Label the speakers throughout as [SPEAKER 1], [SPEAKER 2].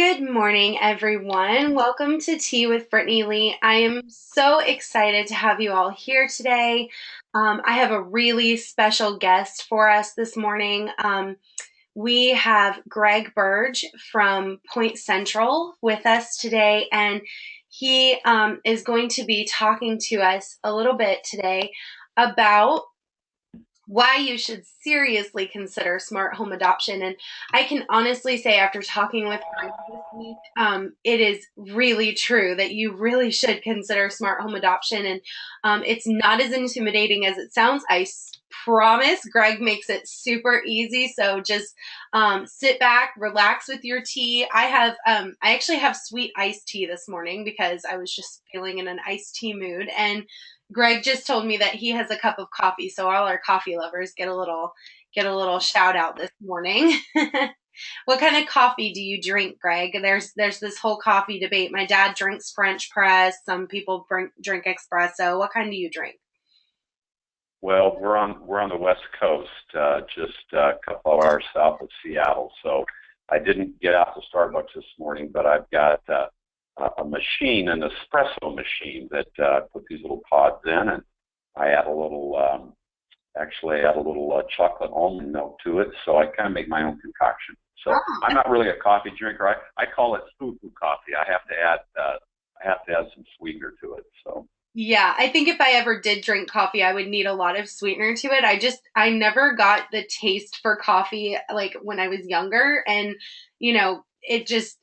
[SPEAKER 1] Good morning, everyone. Welcome to Tea with Brittany Lee. I am so excited to have you all here today. I have a really special guest for us this morning. We have Greg Burge from PointCentral with us today, and he is going to be talking to us a little bit today about why you should seriously consider smart home adoption. And I can honestly say, after talking with Greg this week, it is really true that you really should consider smart home adoption. And it's not as intimidating as it sounds. I promise Greg makes it super easy. So just sit back, relax with your tea. I actually have sweet iced tea this morning because I was just feeling in an iced tea mood. And Greg just told me that he has a cup of coffee, so all our coffee lovers get a little shout out this morning. What kind of coffee do you drink, Greg? There's this whole coffee debate. My dad drinks French press. Some people drink espresso. What kind do you drink?
[SPEAKER 2] Well, we're on the West Coast, just a couple of hours south of Seattle. So I didn't get out to Starbucks this morning, but I've got a machine, an espresso machine that I put these little pods in, and I add a little, actually add a little chocolate almond milk to it. So I kind of make my own concoction. So I'm not really a coffee drinker. I call it foo-foo coffee. I have to add some sweetener to it. So.
[SPEAKER 1] Yeah, I think if I ever did drink coffee, I would need a lot of sweetener to it. I never got the taste for coffee like when I was younger. And,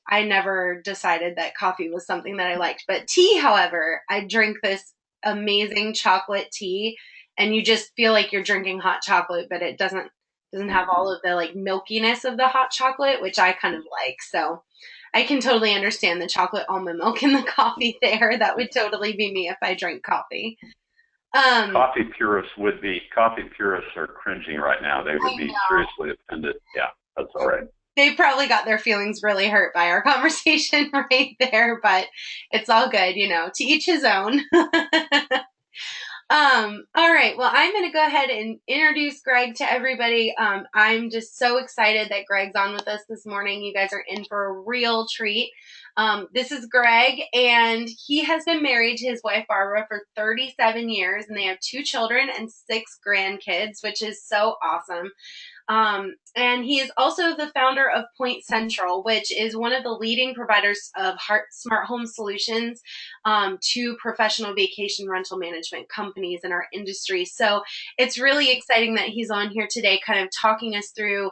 [SPEAKER 1] I never decided that coffee was something that I liked. But tea, however, I drink this amazing chocolate tea, and you just feel like you're drinking hot chocolate, but it doesn't have all of the like milkiness of the hot chocolate, which I kind of like. So I can totally understand the chocolate almond milk in the coffee there. That would totally be me if I drank coffee. Um,
[SPEAKER 2] Coffee purists are cringing right now. They would
[SPEAKER 1] I
[SPEAKER 2] be
[SPEAKER 1] know.
[SPEAKER 2] seriously offended. Yeah, that's all right.
[SPEAKER 1] They probably got their feelings really hurt by our conversation right there, but it's all good, to each his own. All right. Well, I'm going to go ahead and introduce Greg to everybody. I'm just so excited that Greg's on with us this morning. You guys are in for a real treat. This is Greg, and he has been married to his wife, Barbara, for 37 years, and they have 2 children and 6 grandkids, which is so awesome. And he is also the founder of PointCentral, which is one of the leading providers of smart home solutions to professional vacation rental management companies in our industry. So it's really exciting that he's on here today, kind of talking us through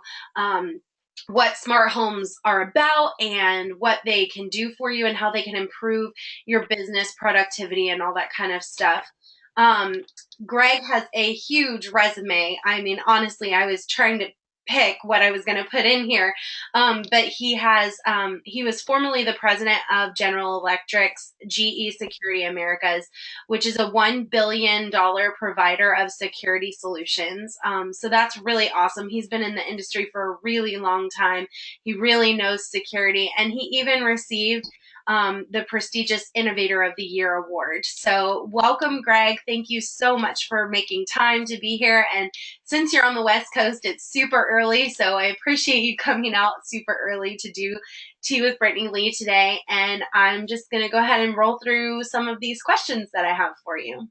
[SPEAKER 1] what smart homes are about and what they can do for you and how they can improve your business productivity and all that kind of stuff. Um, Greg has a huge resume. I mean, honestly, I was trying to pick what I was going to put in here. But he was formerly the president of General Electric's GE Security Americas, which is a $1 billion provider of security solutions. So that's really awesome. He's been in the industry for a really long time. He really knows security, and he even received the prestigious Innovator of the Year award. So welcome, Greg. Thank you so much for making time to be here. And since you're on the West Coast, it's super early, so I appreciate you coming out super early to do Tea with Brittany Lee today. And I'm just going to go ahead and roll through some of these questions that I have for you.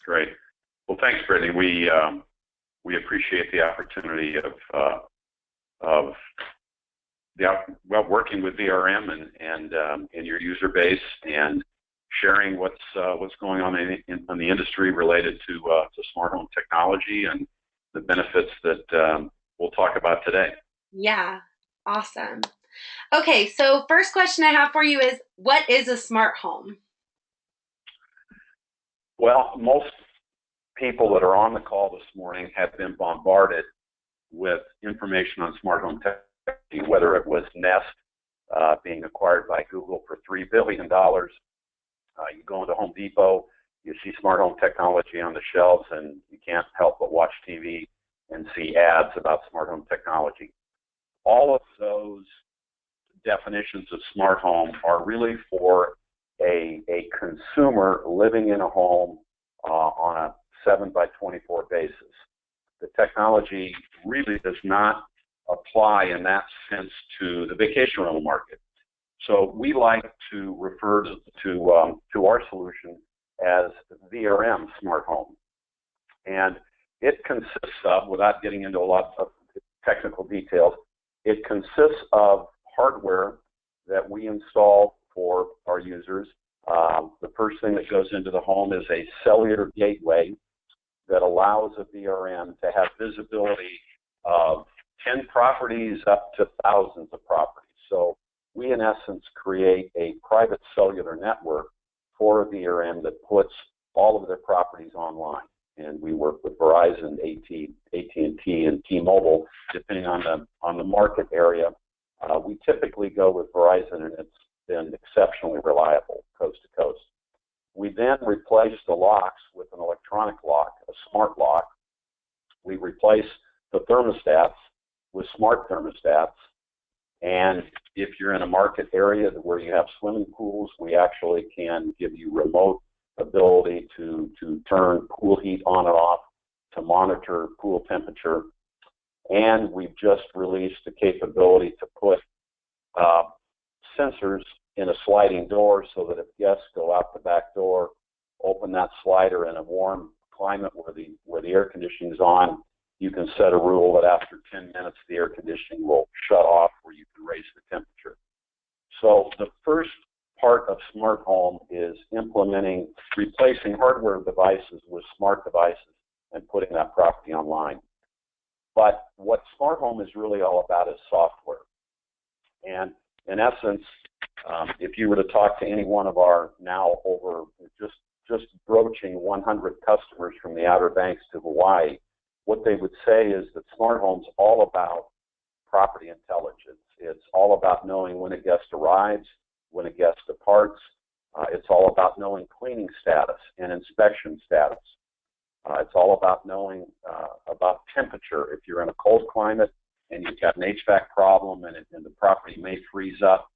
[SPEAKER 2] Great. Well, thanks, Brittany. We appreciate the opportunity of working with VRM and your user base and sharing what's going on in the industry related to smart home technology and the benefits that we'll talk about today.
[SPEAKER 1] Yeah, awesome. Okay, so first question I have for you is, what is a smart home?
[SPEAKER 2] Well, most people that are on the call this morning have been bombarded with information on smart home technology, whether it was Nest being acquired by Google for $3 billion. You go into Home Depot, you see smart home technology on the shelves, and you can't help but watch TV and see ads about smart home technology. All of those definitions of smart home are really for a consumer living in a home on a 7/24 basis. The technology really does not apply in that sense to the vacation rental market. So we like to refer to our solution as VRM Smart Home. And it consists of, without getting into a lot of technical details, it consists of hardware that we install for our users. The first thing that goes into the home is a cellular gateway that allows a VRM to have visibility of 10 properties up to thousands of properties. So we, in essence, create a private cellular network for a VRM that puts all of their properties online. And we work with Verizon, AT&T, and T-Mobile, depending on the market area. We typically go with Verizon, and it's been exceptionally reliable coast to coast. We then replace the locks with an electronic lock, a smart lock. We replace the thermostats with smart thermostats. And if you're in a market area where you have swimming pools, we actually can give you remote ability to turn pool heat on and off, to monitor pool temperature. And we've just released the capability to put sensors in a sliding door so that if guests go out the back door, open that slider in a warm climate where the air conditioning is on, you can set a rule that after 10 minutes the air conditioning will shut off where you can raise the temperature. So the first part of smart home is replacing hardware devices with smart devices and putting that property online. But what smart home is really all about is software. And in essence, if you were to talk to any one of our now over just broaching 100 customers from the Outer Banks to Hawaii, what they would say is that smart home's all about property intelligence. It's all about knowing when a guest arrives, when a guest departs. It's all about knowing cleaning status and inspection status. It's all about knowing about temperature. If you're in a cold climate and you've got an HVAC problem and the property may freeze up,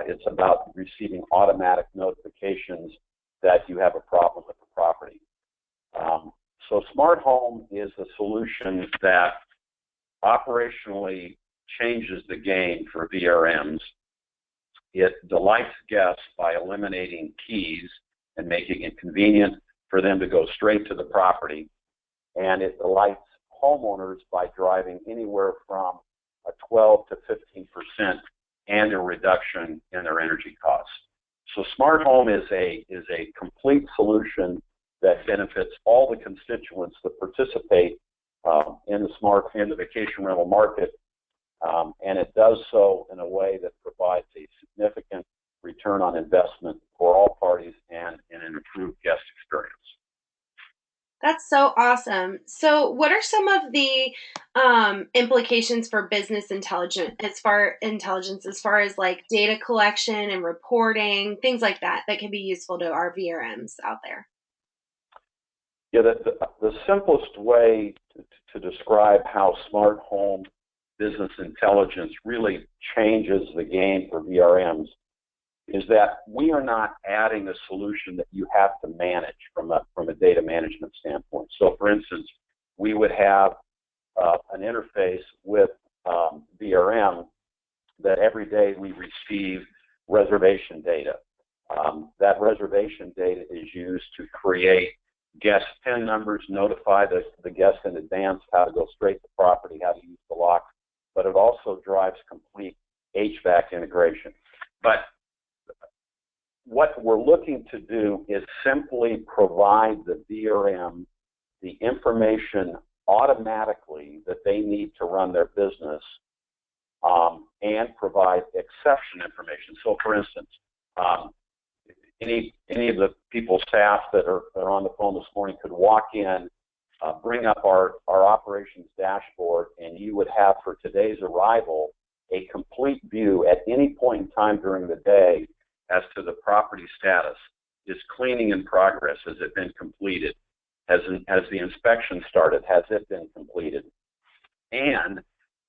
[SPEAKER 2] it's about receiving automatic notifications that you have a problem with the property. So smart home is a solution that operationally changes the game for VRMs. It delights guests by eliminating keys and making it convenient for them to go straight to the property. And it delights homeowners by driving anywhere from a 12 to 15% annual reduction in their energy costs. So smart home is a complete solution that benefits all the constituents that participate in the vacation rental market, and it does so in a way that provides a significant return on investment for all parties and an improved guest experience.
[SPEAKER 1] That's so awesome. So what are some of the implications for business intelligence as far as like data collection and reporting, things like that can be useful to our VRMs out there?
[SPEAKER 2] Yeah, the simplest way to describe how smart home business intelligence really changes the game for VRMs is that we are not adding a solution that you have to manage from a data management standpoint. So, for instance, we would have an interface with VRM that every day we receive reservation data. That reservation data is used to create guest PIN numbers, notify the guest in advance how to go straight to property, how to use the lock, but it also drives complete HVAC integration. But what we're looking to do is simply provide the VRM the information automatically that they need to run their business and provide exception information. So, for instance, any of the people, staff that are on the phone this morning could walk in, bring up our operations dashboard, and you would have for today's arrival a complete view at any point in time during the day as to the property status. Is cleaning in progress? Has it been completed? Has the inspection started? Has it been completed? And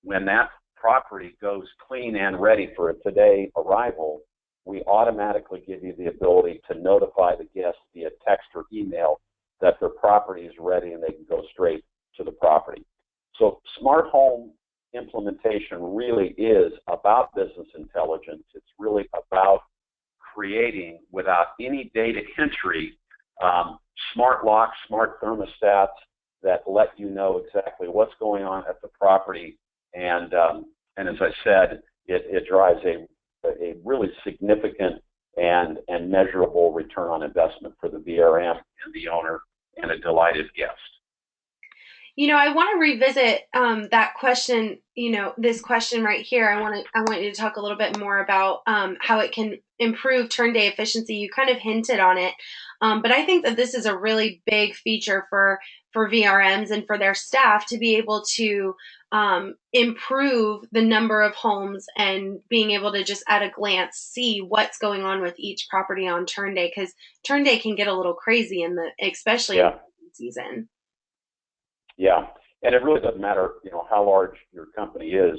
[SPEAKER 2] when that property goes clean and ready for a today arrival, we automatically give you the ability to notify the guest via text or email that their property is ready and they can go straight to the property. So smart home implementation really is about business intelligence. It's really about creating, without any data entry, smart locks, smart thermostats that let you know exactly what's going on at the property. And as I said, it drives a really significant and measurable return on investment for the VRM and the owner and a delighted guest.
[SPEAKER 1] I want to revisit that question. This question right here. I want you to talk a little bit more about how it can improve turn day efficiency. You kind of hinted on it, but I think that this is a really big feature for VRMs and for their staff to be able to improve the number of homes and being able to just at a glance see what's going on with each property on turn day, because turn day can get a little crazy especially in the season.
[SPEAKER 2] Yeah, and it really doesn't matter, how large your company is.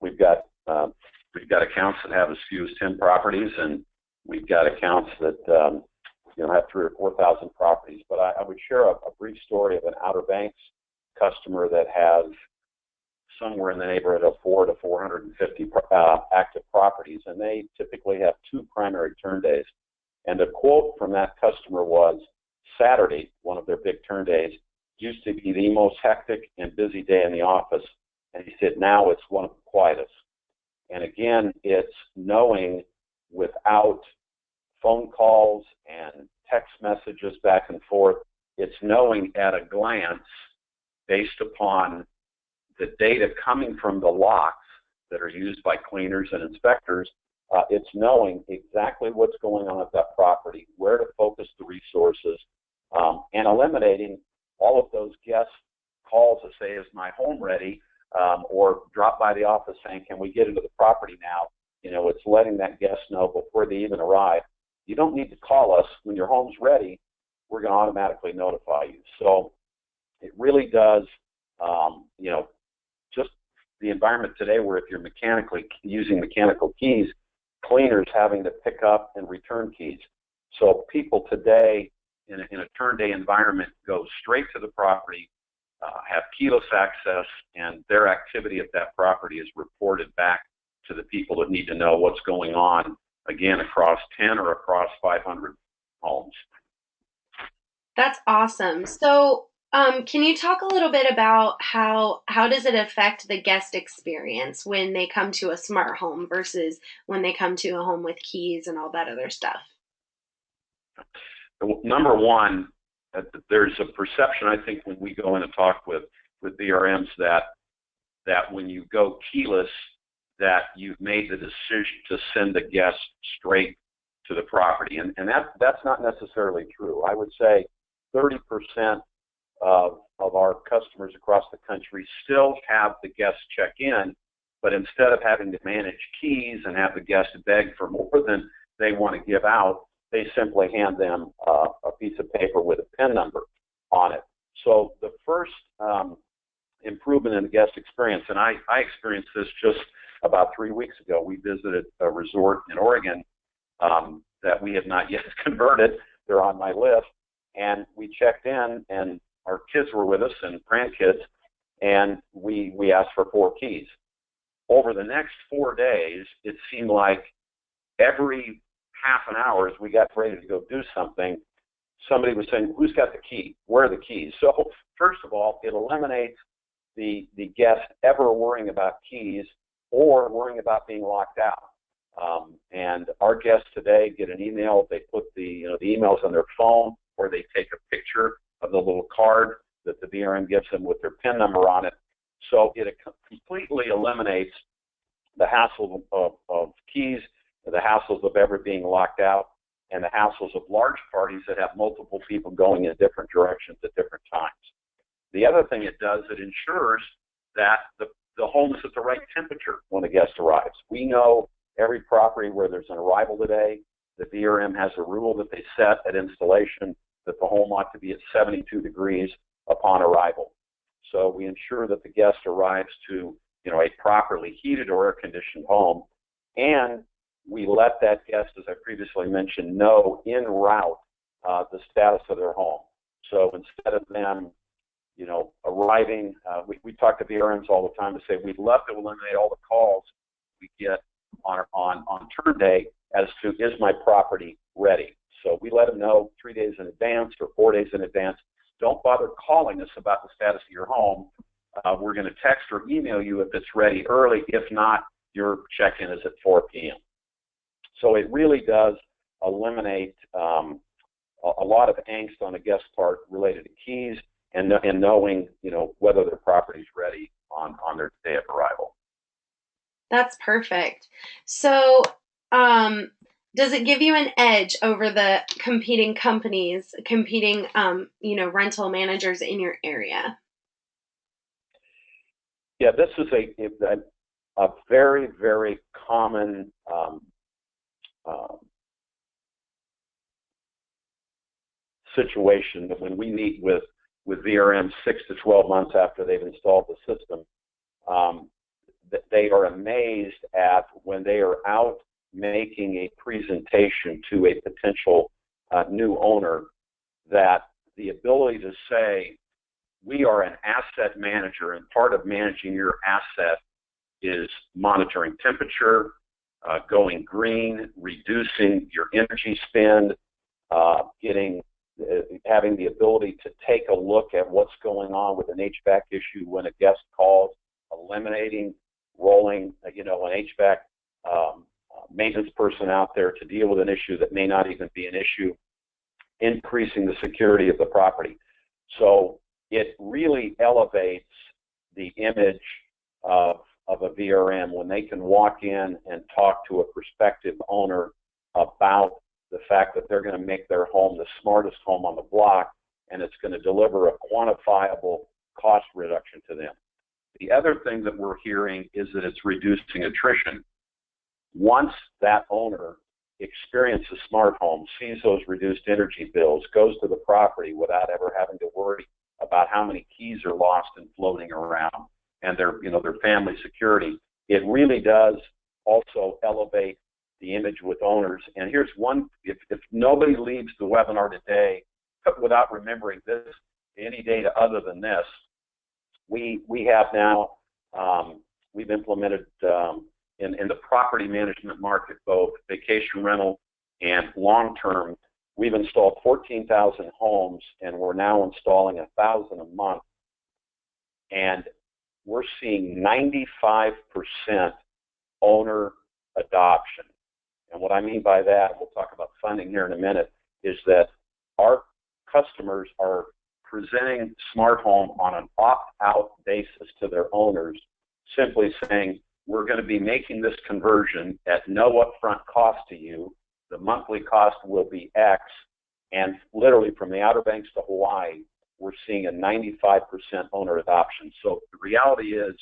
[SPEAKER 2] We've got accounts that have as few as 10 properties, and we've got accounts that have 3,000 or 4,000 properties. But I would share a brief story of an Outer Banks customer that has somewhere in the neighborhood of 400 to 450 active properties, and they typically have 2 primary turn days. And the quote from that customer was, Saturday, one of their big turn days, used to be the most hectic and busy day in the office, and he said now it's one of the quietest. And again, it's knowing, without phone calls and text messages back and forth, it's knowing at a glance, based upon the data coming from the locks that are used by cleaners and inspectors, it's knowing exactly what's going on at that property, where to focus the resources, and eliminating all of those guest calls to say, is my home ready, or drop by the office saying, can we get into the property now? It's letting that guest know before they even arrive. You don't need to call us. When your home's ready, we're going to automatically notify you. So it really does, just the environment today where if you're mechanically using mechanical keys, cleaners having to pick up and return keys. So people today, in a turn day environment, go straight to the property, have keyless access, and their activity at that property is reported back to the people that need to know what's going on, again, across 10 or across 500 homes.
[SPEAKER 1] That's awesome. So can you talk a little bit about how does it affect the guest experience when they come to a smart home versus when they come to a home with keys and all that other stuff?
[SPEAKER 2] Number one, there's a perception, I think, when we go in and talk with VRMs that when you go keyless, that you've made the decision to send the guest straight to the property. And that's not necessarily true. I would say 30% of our customers across the country still have the guest check in, but instead of having to manage keys and have the guest beg for more than they want to give out, they simply hand them a piece of paper with a PIN number on it. So the first improvement in the guest experience, and I experienced this just about 3 weeks ago. We visited a resort in Oregon that we have not yet converted. They're on my list. And we checked in, and our kids were with us and grandkids, and we asked for 4 keys. Over the next 4 days, it seemed like every half an hour as we got ready to go do something, somebody was saying, who's got the key? Where are the keys? So first of all, it eliminates the guest ever worrying about keys or worrying about being locked out. And our guests today get an email. They put the emails on their phone, or they take a picture of the little card that the VRM gives them with their PIN number on it. So it completely eliminates the hassle of keys, the hassles of ever being locked out, and the hassles of large parties that have multiple people going in different directions at different times. The other thing it does, it ensures that the home is at the right temperature when a guest arrives. We know every property where there's an arrival today, the VRM has a rule that they set at installation that the home ought to be at 72 degrees upon arrival. So we ensure that the guest arrives to a properly heated or air-conditioned home, and we let that guest, as I previously mentioned, know en route the status of their home. So instead of them arriving. We talk to VRMs all the time to say we'd love to eliminate all the calls we get on turn day as to, is my property ready? So we let them know 3 days in advance or 4 days in advance. Don't bother calling us about the status of your home. We're going to text or email you if it's ready early. If not, your check-in is at 4 p.m. So it really does eliminate a lot of angst on the guest part related to keys and knowing, whether their property is ready on their day of arrival.
[SPEAKER 1] That's perfect. So, does it give you an edge over the competing companies, rental managers in your area?
[SPEAKER 2] Yeah, this is a very, very common situation that when we meet with VRM 6 to 12 months after they've installed the system, that they are amazed at when they are out making a presentation to a potential new owner, that the ability to say, we are an asset manager, and part of managing your asset is monitoring temperature, going green, reducing your energy spend, having the ability to take a look at what's going on with an HVAC issue when a guest calls, eliminating rolling, an HVAC maintenance person out there to deal with an issue that may not even be an issue, increasing the security of the property. So it really elevates the image of a VRM when they can walk in and talk to a prospective owner about the fact that they're going to make their home the smartest home on the block, and it's going to deliver a quantifiable cost reduction to them. The other thing that we're hearing is that it's reducing attrition. Once that owner experiences smart home, sees those reduced energy bills, goes to the property without ever having to worry about how many keys are lost and floating around, and their family security, it really does also elevate the image with owners. And here's one, if nobody leaves the webinar today without remembering this any data other than this, we have now, we've implemented in the property management market, both vacation rental and long-term, we've installed 14,000 homes, and we're now installing 1,000 a month. And we're seeing 95% owner adoption. And what I mean by that, we'll talk about funding here in a minute, is that our customers are presenting smart home on an opt-out basis to their owners, simply saying, we're going to be making this conversion at no upfront cost to you. The monthly cost will be X. And literally from the Outer Banks to Hawaii, we're seeing a 95% owner adoption. So the reality is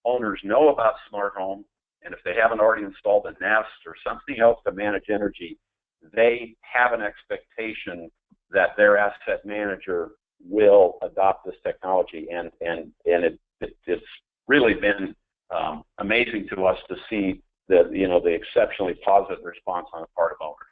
[SPEAKER 2] owners know about smart home, and if they haven't already installed a Nest or something else to manage energy, they have an expectation that their asset manager will adopt this technology. And it's really been amazing to us to see the exceptionally positive response on the part of owners.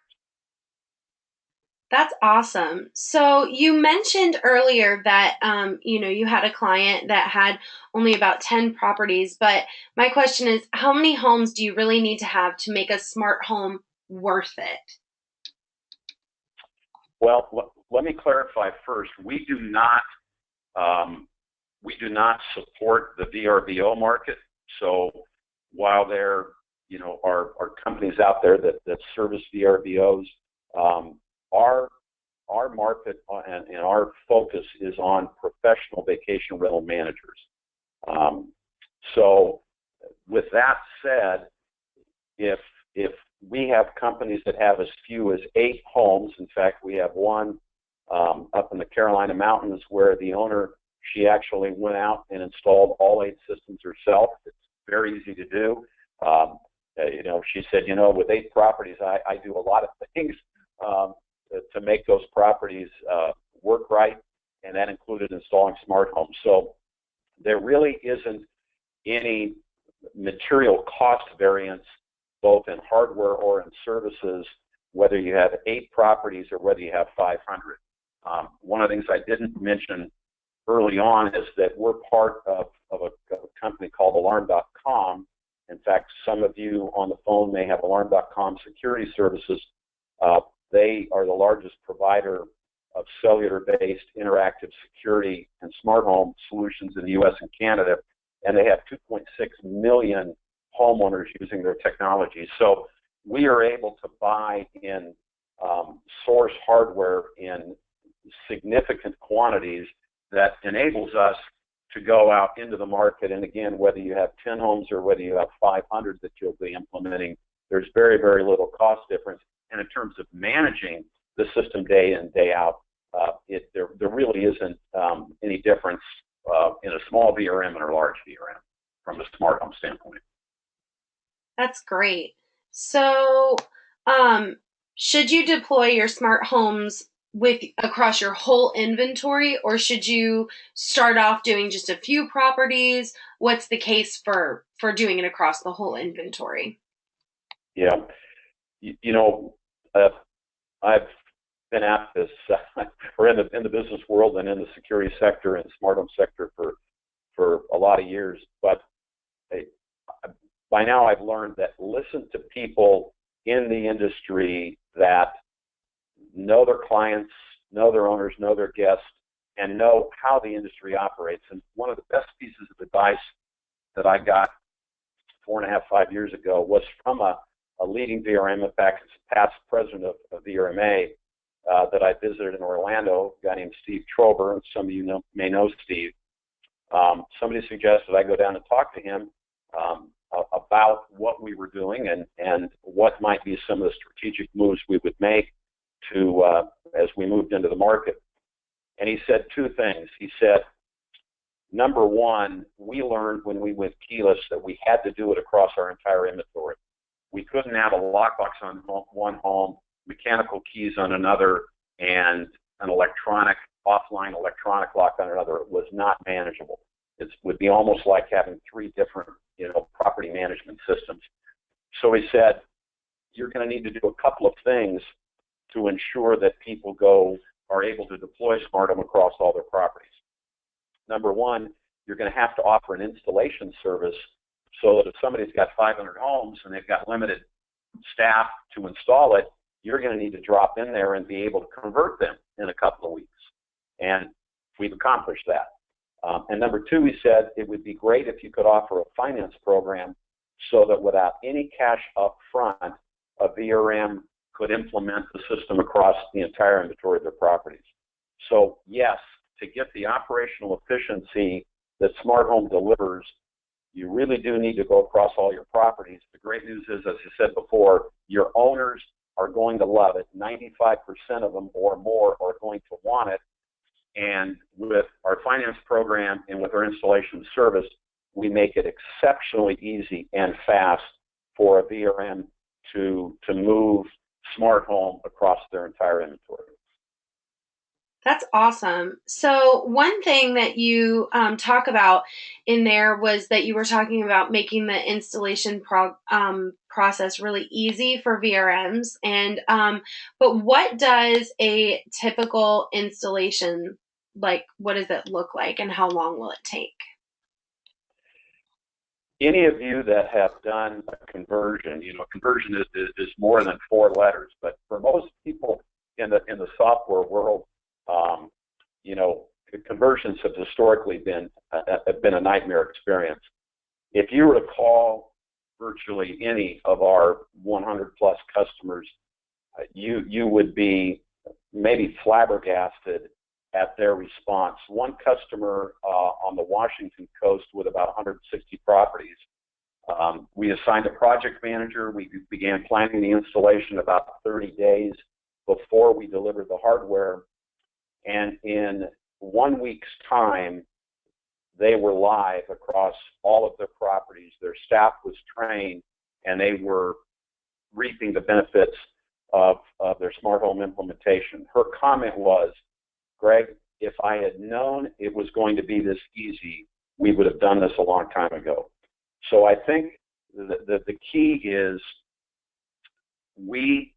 [SPEAKER 1] That's awesome. So you mentioned earlier that, you had a client that had only about 10 properties, but my question is, how many homes do you really need to have to make a smart home worth it?
[SPEAKER 2] Well, let me clarify first. We do not support the VRBO market. So while there, are companies out there that service VRBOs, our market and our focus is on professional vacation rental managers. So with that said, if we have companies that have as few as 8 homes, in fact, we have one up in the Carolina Mountains where the owner, she actually went out and installed all 8 systems herself. It's very easy to do. She said, with 8 properties, I do a lot of things to make those properties work right, and that included installing smart homes. So there really isn't any material cost variance, both in hardware or in services, whether you have 8 properties or whether you have 500. One of the things I didn't mention early on is that we're part of a company called Alarm.com. In fact, some of you on the phone may have Alarm.com security services. They are the largest provider of cellular-based interactive security and smart home solutions in the U.S. and Canada, and they have 2.6 million homeowners using their technology. So we are able to buy in source hardware in significant quantities that enables us to go out into the market. And again, whether you have 10 homes or whether you have 500 that you'll be implementing, there's very, very little cost difference. And in terms of managing the system day in, day out, there really isn't any difference in a small VRM and a large VRM from a smart home standpoint.
[SPEAKER 1] That's great. So, should you deploy your smart homes across your whole inventory, or should you start off doing just a few properties? What's the case for doing it across the whole inventory?
[SPEAKER 2] Yeah, I've been at this, or in the business world and in the security sector and smart home sector for a lot of years. But by now I've learned that listen to people in the industry that know their clients, know their owners, know their guests, and know how the industry operates. And one of the best pieces of advice that I got 4.5, 5 years ago was from a leading VRM, in fact, it's past president of VRMA that I visited in Orlando, a guy named Steve Trober, and some of you may know Steve. Somebody suggested I go down and talk to him about what we were doing and what might be some of the strategic moves we would make to as we moved into the market. And he said two things. He said, number one, we learned when we went keyless that we had to do it across our entire inventory. We couldn't have a lockbox on one home, mechanical keys on another, and an offline electronic lock on another. It was not manageable. It would be almost like having three different, property management systems. So he said, you're going to need to do a couple of things to ensure that people are able to deploy smart home across all their properties. Number one, you're going to have to offer an installation service so that if somebody's got 500 homes and they've got limited staff to install it, you're going to need to drop in there and be able to convert them in a couple of weeks. And we've accomplished that. And number two, he said, it would be great if you could offer a finance program so that without any cash up front, a VRM could implement the system across the entire inventory of their properties. So yes, to get the operational efficiency that smart home delivers, you really do need to go across all your properties. The great news is, as I said before, your owners are going to love it. 95% of them or more are going to want it. And with our finance program and with our installation service, we make it exceptionally easy and fast for a VRM to move smart home across their entire inventory.
[SPEAKER 1] That's awesome. So one thing that you talk about in there was that you were talking about making the installation process really easy for VRMs. And but what does a typical installation what does it look like, and how long will it take?
[SPEAKER 2] Any of you that have done a conversion, conversion is more than 4 letters, but for most people in the software world, conversions have historically been a nightmare experience. If you were to call virtually any of our 100 plus customers, you would be maybe flabbergasted at their response. One customer on the Washington coast with about 160 properties, we assigned a project manager. We began planning the installation about 30 days before we delivered the hardware. And in 1 week's time, they were live across all of their properties. Their staff was trained, and they were reaping the benefits of their smart home implementation. Her comment was, Greg, if I had known it was going to be this easy, we would have done this a long time ago. So I think the key is we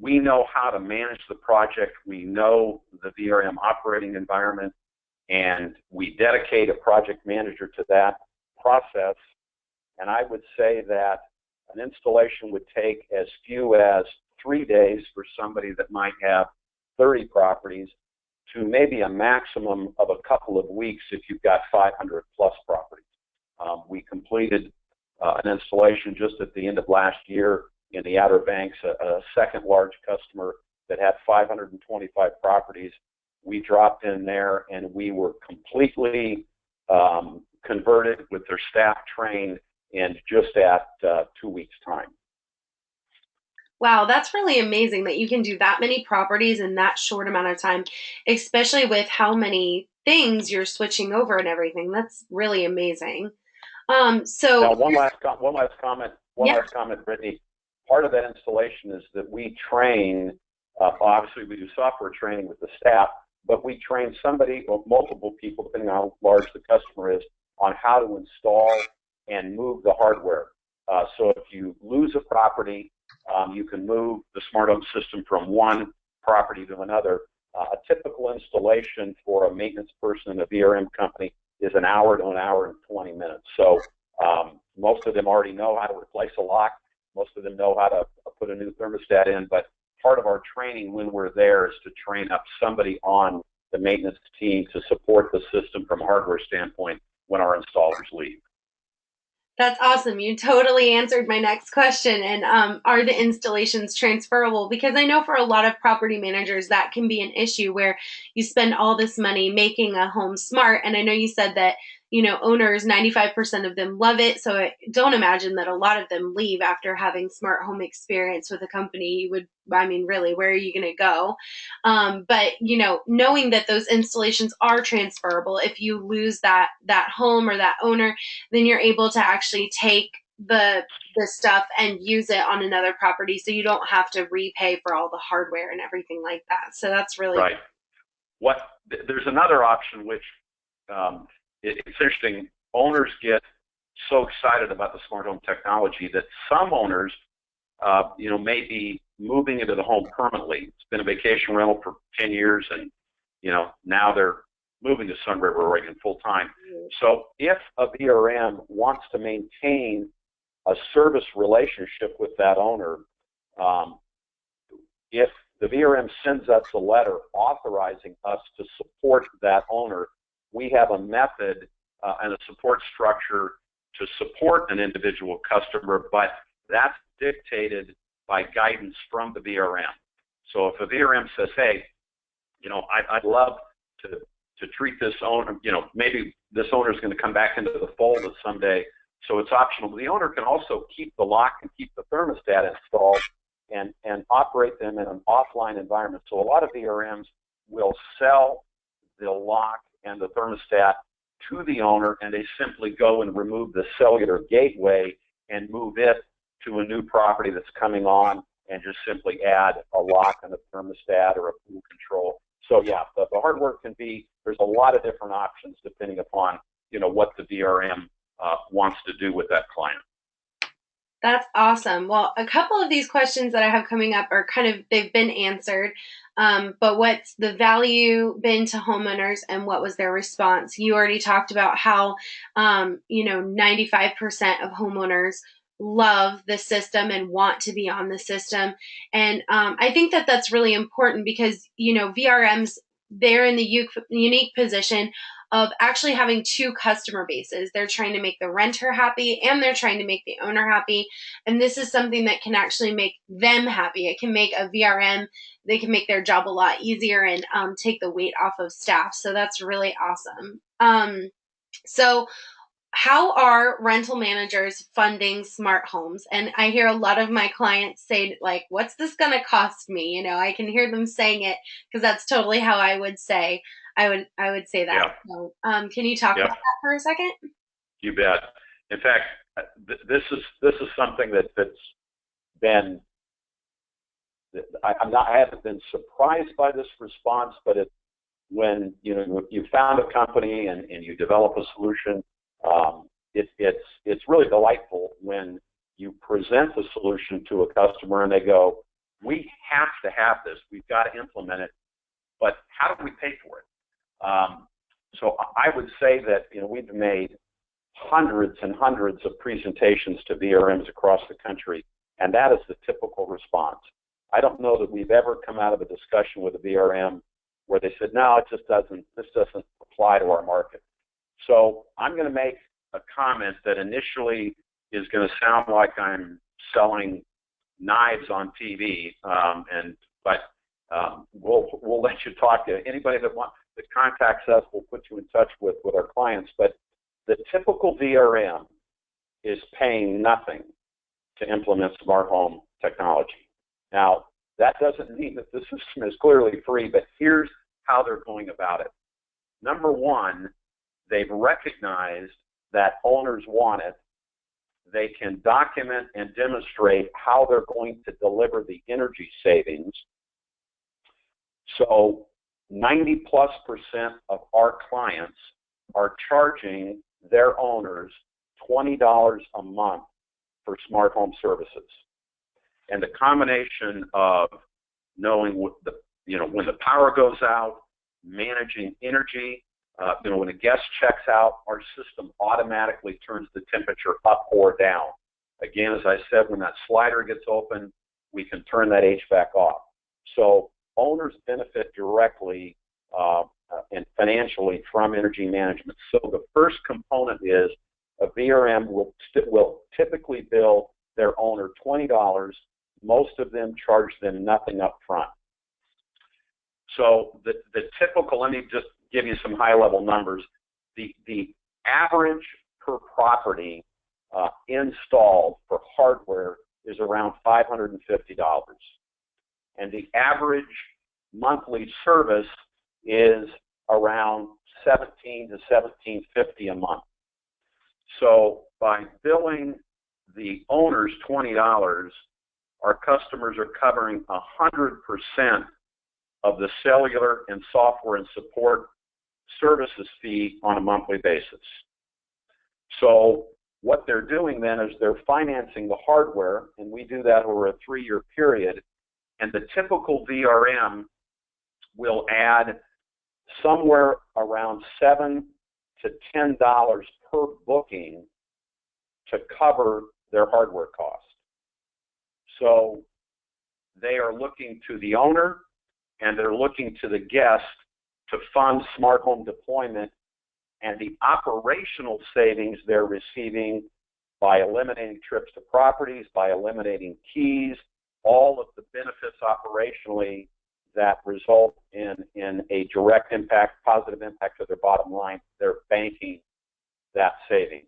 [SPEAKER 2] know how to manage the project. We know the VRM operating environment. and we dedicate a project manager to that process. And I would say that an installation would take as few as 3 days for somebody that might have 30 properties to maybe a maximum of a couple of weeks if you've got 500 plus properties. We completed an installation just at the end of last year in the Outer Banks, a second large customer that had 525 properties. We dropped in there and we were completely converted with their staff trained in just at 2 weeks' time.
[SPEAKER 1] Wow, that's really amazing that you can do that many properties in that short amount of time, especially with how many things you're switching over and everything. That's really amazing. So
[SPEAKER 2] Now, one last comment, Brittany. Part of that installation is that we train. Obviously, we do software training with the staff, but we train somebody or multiple people, depending on how large the customer is, on how to install and move the hardware. So if you lose a property, you can move the smart home system from one property to another. A typical installation for a maintenance person in a VRM company is an hour to an hour and 20 minutes. So most of them already know how to replace a lock. Most of them know how to put a new thermostat in. But part of our training when we're there is to train up somebody on the maintenance team to support the system from a hardware standpoint when our installers leave.
[SPEAKER 1] that's awesome. You totally answered my next question. And are the installations transferable? Because I know for a lot of property managers, that can be an issue where you spend all this money making a home smart. And I know you said that, owners, 95% of them love it. So I don't imagine that a lot of them leave after having smart home experience with a company. Really, where are you going to go? But knowing that those installations are transferable, if you lose that home or that owner, then you're able to actually take the stuff and use it on another property, so you don't have to repay for all the hardware and everything like that. So that's really
[SPEAKER 2] right. There's another option which it's interesting. Owners get so excited about the smart home technology that some owners, may be moving into the home permanently. It's been a vacation rental for 10 years, and now they're moving to Sun River, Oregon full time. So if a VRM wants to maintain a service relationship with that owner, if the VRM sends us a letter authorizing us to support that owner, we have a method and a support structure to support an individual customer, but that's dictated by guidance from the VRM. So if a VRM says, hey, I'd love to treat this owner, maybe this owner is going to come back into the fold someday, so it's optional. But the owner can also keep the lock and keep the thermostat installed and operate them in an offline environment. So a lot of VRMs will sell the lock and the thermostat to the owner, and they simply go and remove the cellular gateway and move it to a new property that's coming on and just simply add a lock and a thermostat or a pool control. So yeah, the hardware there's a lot of different options depending upon, what the VRM wants to do with that client.
[SPEAKER 1] That's awesome. Well, a couple of these questions that I have coming up are they've been answered. But what's the value been to homeowners and what was their response? You already talked about how, 95% of homeowners love the system and want to be on the system. And I think that that's really important because, VRMs, they're in the unique position of actually having two customer bases. They're trying to make the renter happy and they're trying to make the owner happy. And this is something that can actually make them happy. It can make a VRM, they can make their job a lot easier and take the weight off of staff. So that's really awesome. So how are rental managers funding smart homes? And I hear a lot of my clients say, like, what's this going to cost me? I can hear them saying it because that's totally how I would say. I would say that.
[SPEAKER 2] Yeah.
[SPEAKER 1] So, can you talk about that for a second?
[SPEAKER 2] You bet. In fact, this is something that's been. I haven't been surprised by this response, but when you found a company and you develop a solution, it's really delightful when you present the solution to a customer and they go, we have to have this, we've got to implement it, but how do we pay for it? So I would say that, we've made hundreds and hundreds of presentations to VRMs across the country, and that is the typical response. I don't know that we've ever come out of a discussion with a VRM where they said, no, this doesn't apply to our market. So I'm going to make a comment that initially is going to sound like I'm selling knives on TV, but we'll let you talk to anybody that contacts us. We'll put you in touch with our clients. But the typical VRM is paying nothing to implement smart home technology. Now, that doesn't mean that the system is clearly free, but here's how they're going about it. Number one, they've recognized that owners want it. They can document and demonstrate how they're going to deliver the energy savings. So 90+% of our clients are charging their owners $20 a month for smart home services. And the combination of knowing when the power goes out, managing energy, when a guest checks out, our system automatically turns the temperature up or down. Again, as I said, when that slider gets open, we can turn that HVAC off. So owners benefit directly and financially from energy management. So the first component is a VRM will typically bill their owner $20. Most of them charge them nothing up front. So the typical, let me just give you some high-level numbers. The average per property installed for hardware is around $550. And the average monthly service is around $17 to $17.50 a month. So by billing the owners $20, our customers are covering 100% of the cellular and software and support services fee on a monthly basis. So what they're doing then is they're financing the hardware, and we do that over a 3-year period, and the typical VRM will add somewhere around $7 to $10 per booking to cover their hardware cost. So they are looking to the owner and they're looking to the guest to fund smart home deployment and the operational savings they're receiving by eliminating trips to properties, by eliminating keys, all of the benefits operationally that result in a direct impact, positive impact to their bottom line. They're banking that savings.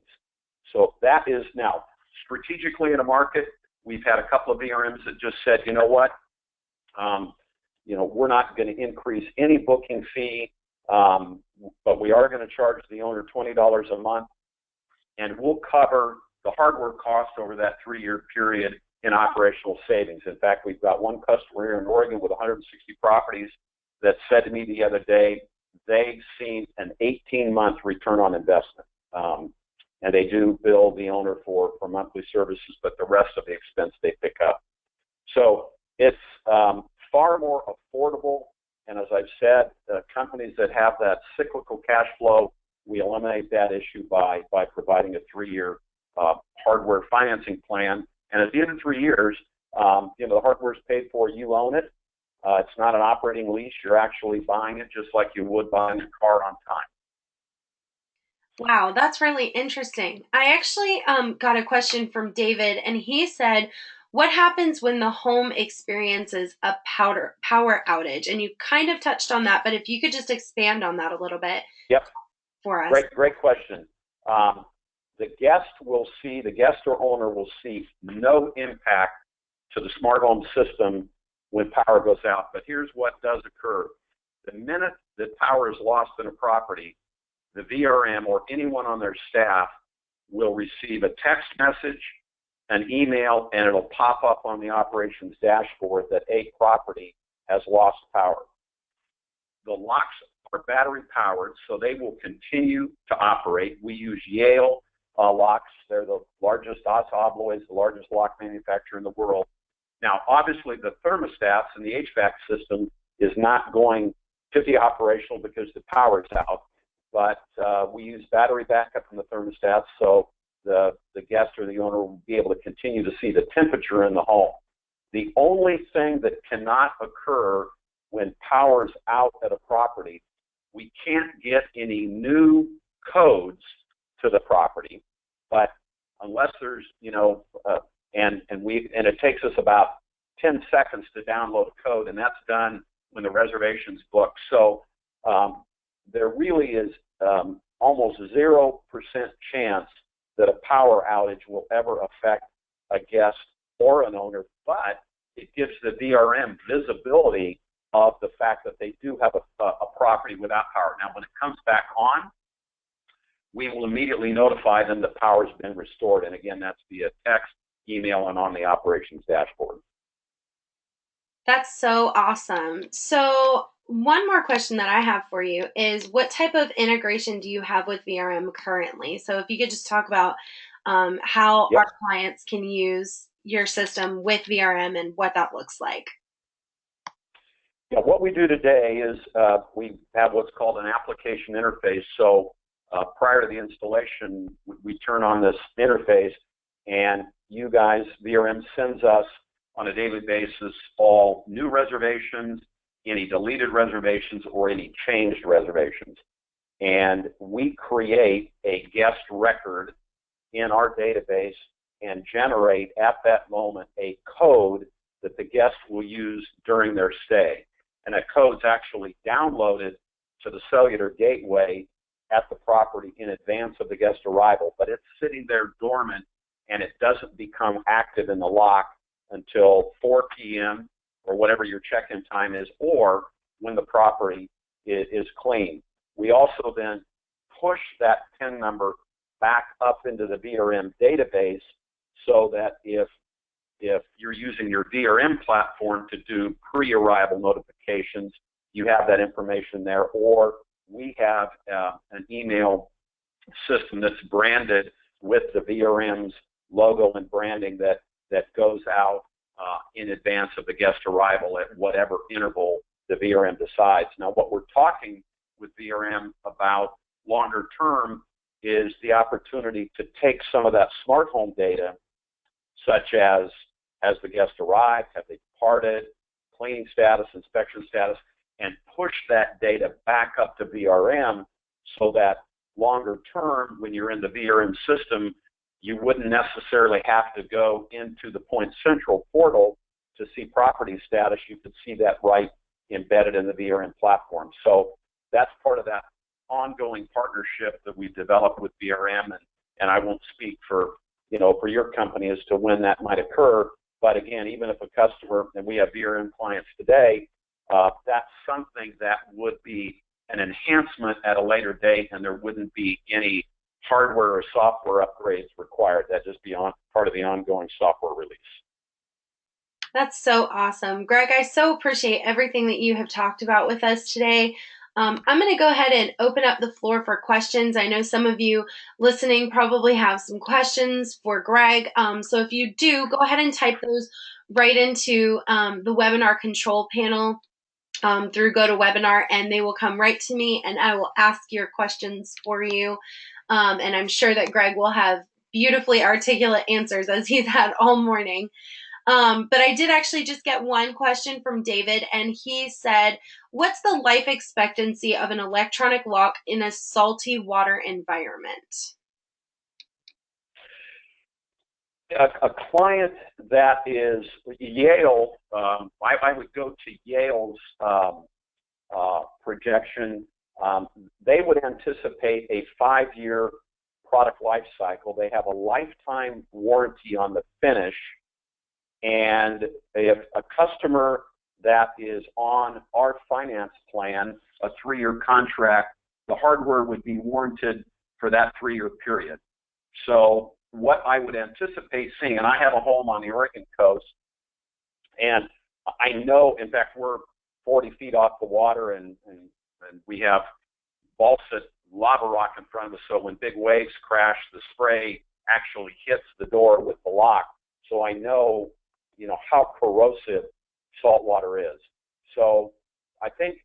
[SPEAKER 2] So that is now strategically in a market. We've had a couple of VRMs that just said, you know what, we're not going to increase any booking fee, but we are going to charge the owner $20 a month, and we'll cover the hardware cost over that 3-year period in operational savings. In fact, we've got one customer here in Oregon with 160 properties that said to me the other day they've seen an 18-month return on investment. And they do bill the owner for monthly services, but the rest of the expense they pick up. So it's far more affordable. And as I've said, companies that have that cyclical cash flow, we eliminate that issue by providing a 3-year hardware financing plan. And at the end of 3 years, the hardware is paid for, you own it. It's not an operating lease. You're actually buying it just like you would buying a car on time.
[SPEAKER 1] Wow, that's really interesting. I actually got a question from David, and he said, what happens when the home experiences a power outage? And you kind of touched on that, but if you could just expand on that a little bit for us.
[SPEAKER 2] Great question. The guest or owner will see no impact to the smart home system when power goes out. But here's what does occur. The minute that power is lost in a property, the VRM or anyone on their staff will receive a text message, an email, and it'll pop up on the operations dashboard that a property has lost power. The locks are battery powered, so they will continue to operate. We use Yale locks. They're the largest, Assa Abloy is the largest lock manufacturer in the world. Now, obviously, the thermostats and the HVAC system is not going to be operational because the power is out. but we use battery backup from the thermostat, so the guest or the owner will be able to continue to see the temperature in the home. The only thing that cannot occur when power's out at a property, we can't get any new codes to the property, but unless there's, and it takes us about 10 seconds to download a code, and that's done when the reservation's booked. So there really is almost 0% chance that a power outage will ever affect a guest or an owner, but it gives the VRM visibility of the fact that they do have a property without power. Now, when it comes back on, we will immediately notify them that power's been restored. And again, that's via text, email, and on the operations dashboard.
[SPEAKER 1] That's so awesome. So one more question that I have for you is, what type of integration do you have with VRM currently? So if you could just talk about how
[SPEAKER 2] Yep.
[SPEAKER 1] our clients can use your system with VRM and what that looks like.
[SPEAKER 2] Yeah, what we do today is we have what's called an application interface. So prior to the installation, we turn on this interface, and you guys, VRM sends us on a daily basis all new reservations, any deleted reservations, or any changed reservations. And we create a guest record in our database and generate at that moment a code that the guest will use during their stay. And that code's actually downloaded to the cellular gateway at the property in advance of the guest arrival, but it's sitting there dormant, and it doesn't become active in the lock until 4 p.m. or whatever your check-in time is, or when the property is clean. We also then push that PIN number back up into the VRM database so that if you're using your VRM platform to do pre-arrival notifications, you have that information there, or we have an email system that's branded with the VRM's logo and branding that goes out in advance of the guest arrival at whatever interval the VRM decides. Now, what we're talking with VRM about longer term is the opportunity to take some of that smart home data, such as the guest arrived, have they departed, cleaning status, inspection status, and push that data back up to VRM so that longer term, when you're in the VRM system, you wouldn't necessarily have to go into the PointCentral portal to see property status. You could see that right embedded in the VRM platform. So that's part of that ongoing partnership that we've developed with VRM, and I won't speak for your company as to when that might occur. But again, even if a customer, and we have VRM clients today, that's something that would be an enhancement at a later date, and there wouldn't be any hardware or software upgrades required. That'd just be part of the ongoing software release.
[SPEAKER 1] That's so awesome. Greg, I so appreciate everything that you have talked about with us today. I'm going to go ahead and open up the floor for questions. I know some of you listening probably have some questions for Greg. So if you do, go ahead and type those right into the webinar control panel through GoToWebinar, and they will come right to me, and I will ask your questions for you. And I'm sure that Greg will have beautifully articulate answers, as he's had all morning. But I did actually just get one question from David, and he said, what's the life expectancy of an electronic lock in a salty water environment?
[SPEAKER 2] A client that is Yale, I would go to Yale's projection. They would anticipate a 5-year product life cycle. They have a lifetime warranty on the finish. And if a customer that is on our finance plan, a 3-year contract, the hardware would be warranted for that 3-year period. So what I would anticipate seeing, and I have a home on the Oregon coast, and I know, in fact, we're 40 feet off the water, and we have balsate lava rock in front of us, so when big waves crash, the spray actually hits the door with the lock. So I know how corrosive salt water is. So I think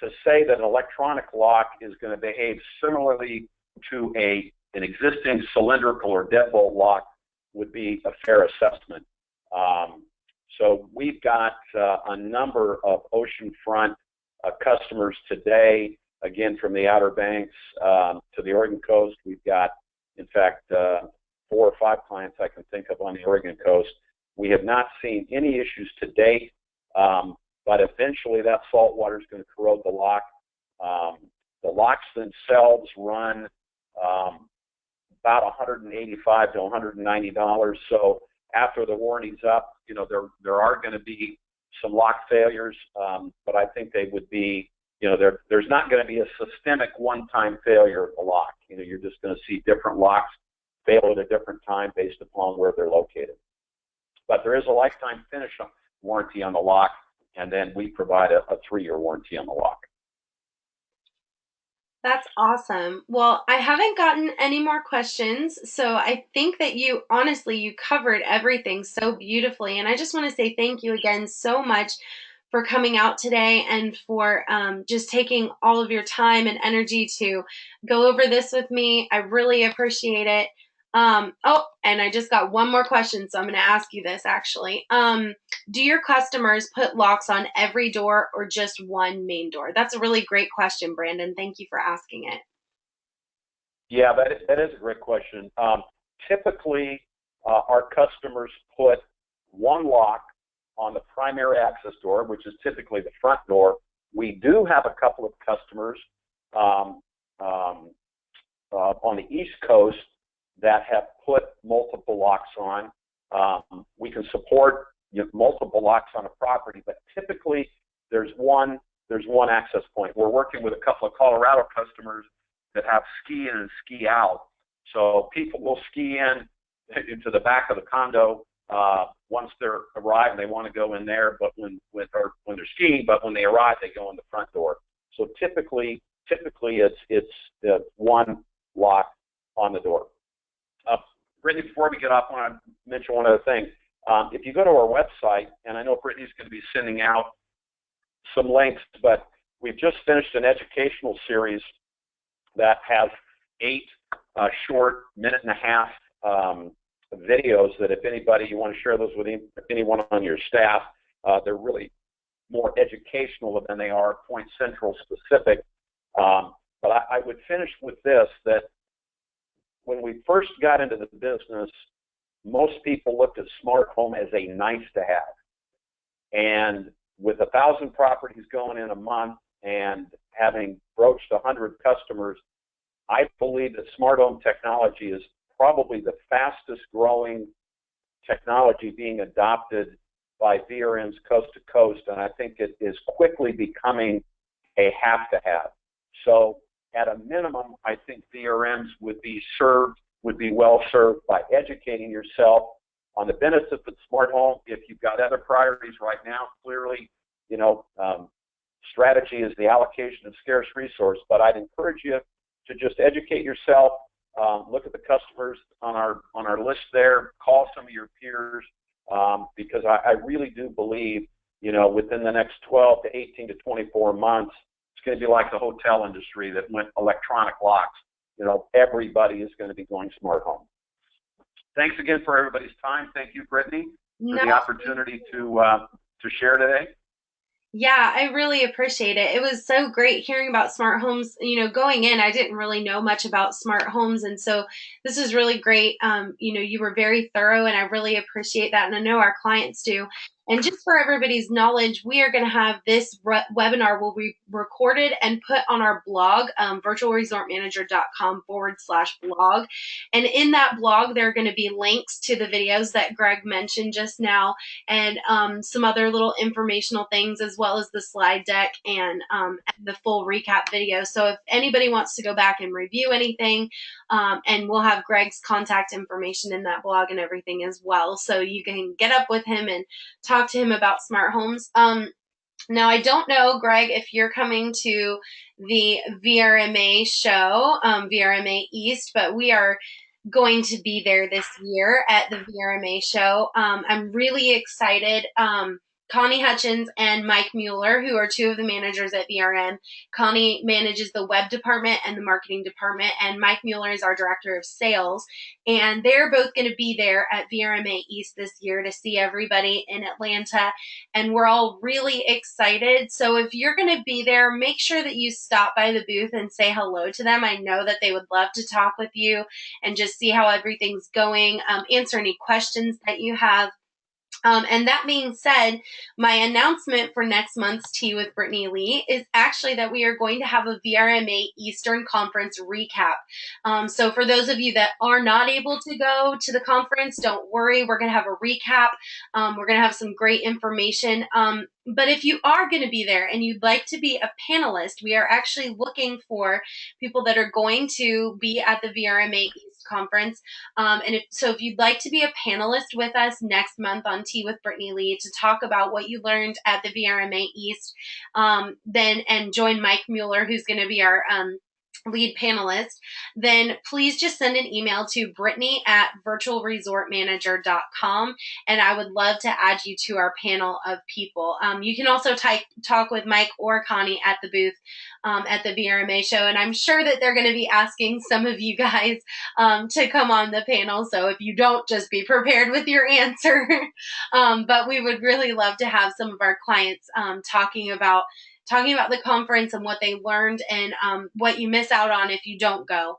[SPEAKER 2] to say that an electronic lock is going to behave similarly to an existing cylindrical or deadbolt lock would be a fair assessment. So we've got a number of oceanfront customers today, again, from the Outer Banks to the Oregon coast. We've got, in fact, 4 or 5 clients I can think of on the Oregon coast. We have not seen any issues to date, but eventually that salt water is going to corrode the lock. The locks themselves run about $185 to $190. So after the warranty's up, you know, there are going to be some lock failures, but I think they would be, you know, there's not going to be a systemic one-time failure of the lock. You know, you're just going to see different locks fail at a different time based upon where they're located. But there is a lifetime finish warranty on the lock, and then we provide a 3-year warranty on the lock.
[SPEAKER 1] That's awesome. Well, I haven't gotten any more questions, so I think that you covered everything so beautifully. And I just want to say thank you again so much for coming out today and for just taking all of your time and energy to go over this with me. I really appreciate it. Oh, and I just got one more question, so I'm going to ask you this actually. Do your customers put locks on every door or just one main door? That's a really great question, Brandon. Thank you for asking it.
[SPEAKER 2] Yeah, that is a great question. Typically, our customers put one lock on the primary access door, which is typically the front door. We do have a couple of customers on the East Coast that have put multiple locks on. We can support, you know, multiple locks on a property, but typically there's one access point. We're working with a couple of Colorado customers that have ski in and ski out. So people will ski into the back of the condo once they're arrived and they want to go in there, but when they're skiing, but when they arrive, they go in the front door. So typically it's one lock on the door. Brittany, before we get off, I want to mention one other thing. If you go to our website, and I know Brittany's going to be sending out some links, but we've just finished an educational series that has 8 short, minute-and-a-half videos that if anybody, you want to share those with anyone on your staff, they're really more educational than they are PointCentral specific. But I would finish with this, that when we first got into the business, most people looked at smart home as a nice to have. And with 1,000 properties going in a month and having broached 100 customers, I believe that smart home technology is probably the fastest growing technology being adopted by VRMs coast to coast, and I think it is quickly becoming a have to have. So at a minimum, I think VRMs would be well served by educating yourself on the benefits of smart home. If you've got other priorities right now, clearly, you know, strategy is the allocation of scarce resource, but I'd encourage you to just educate yourself, look at the customers on our list there, call some of your peers, because I really do believe, you know, within the next 12 to 18 to 24 months, it's going to be like the hotel industry that went electronic locks. You know, everybody is going to be going smart home. Thanks again for everybody's time. Thank you, Brittany, for the opportunity to share today.
[SPEAKER 1] Yeah, I really appreciate it. It was so great hearing about smart homes. You know, going in, I didn't really know much about smart homes. And so this is really great. You know, you were very thorough and I really appreciate that. And I know our clients do. And just for everybody's knowledge, we are going to have this webinar will be recorded and put on our blog, virtualresortmanager.com/blog. And in that blog, there are going to be links to the videos that Greg mentioned just now and some other little informational things as well as the slide deck and the full recap video. So if anybody wants to go back and review anything, and we'll have Greg's contact information in that blog and everything as well. So you can get up with him and talk to him about smart homes. Now, I don't know, Greg, if you're coming to the VRMA show, VRMA East, but we are going to be there this year at the VRMA show. I'm really excited. Connie Hutchins and Mike Mueller, who are two of the managers at VRM. Connie manages the web department and the marketing department, and Mike Mueller is our director of sales. And they're both going to be there at VRMA East this year to see everybody in Atlanta. And we're all really excited. So if you're going to be there, make sure that you stop by the booth and say hello to them. I know that they would love to talk with you and just see how everything's going, answer any questions that you have. And that being said, my announcement for next month's Tea with Brittany Lee is actually that we are going to have a VRMA Eastern Conference recap. So for those of you that are not able to go to the conference, don't worry. We're going to have a recap. We're going to have some great information. But if you are going to be there and you'd like to be a panelist, we are actually looking for people that are going to be at the VRMA East conference. And if you'd like to be a panelist with us next month on Tea with Brittany Lee to talk about what you learned at the VRMA East, and join Mike Mueller, who's going to be our lead panelist, then please just send an email to Brittany@virtualresortmanager.com, and I would love to add you to our panel of people. You can also talk with Mike or Connie at the booth at the VRMA show, and I'm sure that they're going to be asking some of you guys to come on the panel, so if you don't, just be prepared with your answer. But we would really love to have some of our clients talking about the conference and what they learned and what you miss out on if you don't go.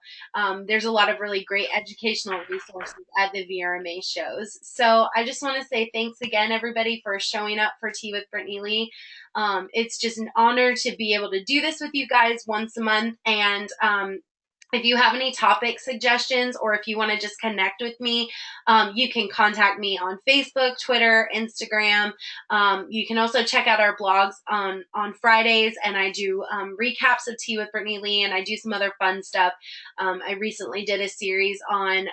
[SPEAKER 1] There's a lot of really great educational resources at the VRMA shows. So I just want to say thanks again, everybody, for showing up for Tea with Brittany Lee. It's just an honor to be able to do this with you guys once a month. And if you have any topic suggestions or if you want to just connect with me, you can contact me on Facebook, Twitter, Instagram. You can also check out our blogs on Fridays, and I do recaps of Tea with Brittany Lee, and I do some other fun stuff. I recently did a series on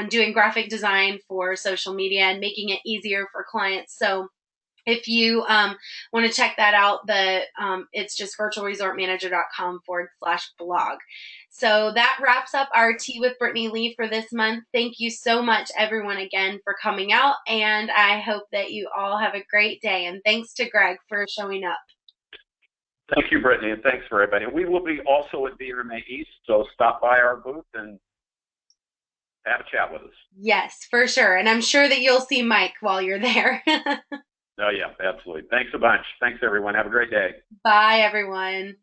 [SPEAKER 1] doing graphic design for social media and making it easier for clients. So if you want to check that out, it's just virtualresortmanager.com/blog. So that wraps up our Tea with Brittany Lee for this month. Thank you so much, everyone, again, for coming out, and I hope that you all have a great day. And thanks to Greg for showing up.
[SPEAKER 2] Thank you, Brittany, and thanks for everybody. We will be also at VRMA East, so stop by our booth and have a chat with us.
[SPEAKER 1] Yes, for sure. And I'm sure that you'll see Mike while you're there.
[SPEAKER 2] Oh, yeah, absolutely. Thanks a bunch. Thanks, everyone. Have a great day.
[SPEAKER 1] Bye, everyone.